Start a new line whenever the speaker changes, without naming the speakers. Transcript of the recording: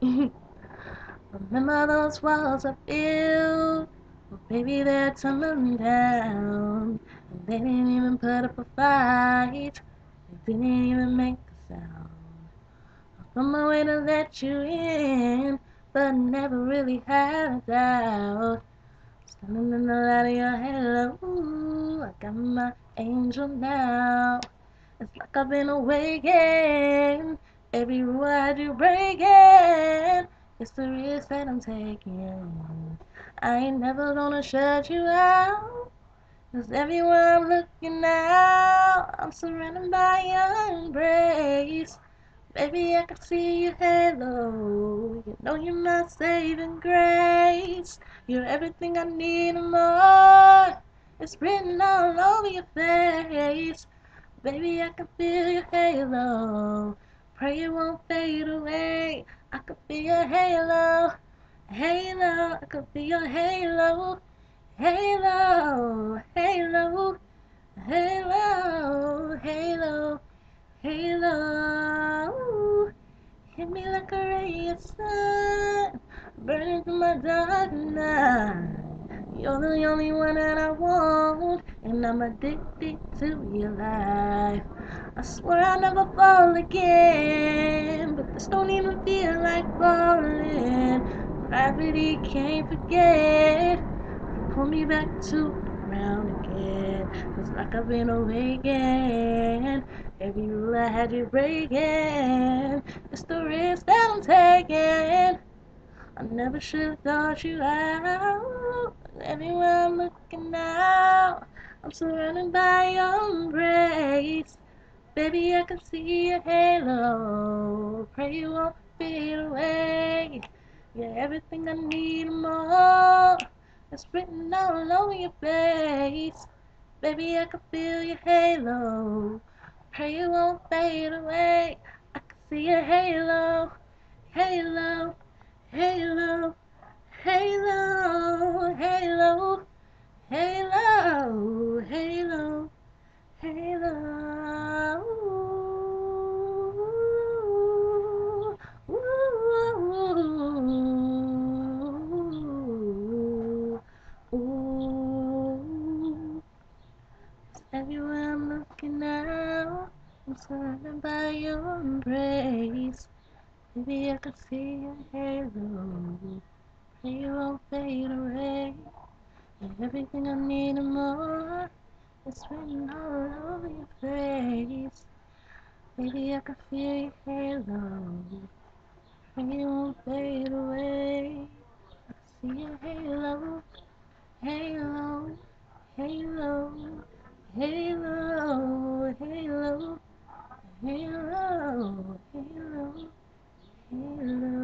Remember those walls I built? Well, baby, they're tumbling down. And they didn't even put up a fight. They didn't even make a sound. I found my way to let you in, but never really had a doubt. Standing in the light of your halo, ooh, I got my angel now. It's like I've been awakened. Every rule I had you breaking. It's the risk that I'm taking. I ain't never gonna shut you out. 'Cause everywhere I'm looking now, I'm surrounded by your embrace. Baby, I can see your halo. You know you're my saving grace. You're everything I need and more. It's written all over your face. Baby, I can feel your halo. Pray it won't fade away. I can feel your halo. Halo, I can feel your halo. Halo, halo, halo, halo, halo. Hit me like a ray of sun, burning through my dark night. You're the only one that I want, and I'm addicted to your life. I swear I'll never fall again, but this don't even feel like falling. Gravity can't forget. Pull me back to the ground again. It's like I've been awakened. Every rule I had you breaking. It's the risk that I'm taking. I never should have thought you out. Anywhere I'm looking now, I'm surrounded by your embrace. Baby, I can see your halo. Pray you won't fade away. You're everything I need and more. It's written all over your face. Baby, I can feel your halo. Pray you won't fade away. I can see your halo. Halo, halo, halo, halo, halo, halo, halo. Ooh, ooh, ooh. Everywhere I'm looking now, I'm surrounded by your embrace. Maybe I can see your halo. Pray you won't fade away. You're everything I need and more. It's written all over your face. Baby, I can feel your halo. Pray you won't fade away. I can see your halo. Halo. Halo. Halo. Halo. Halo. Halo. Halo.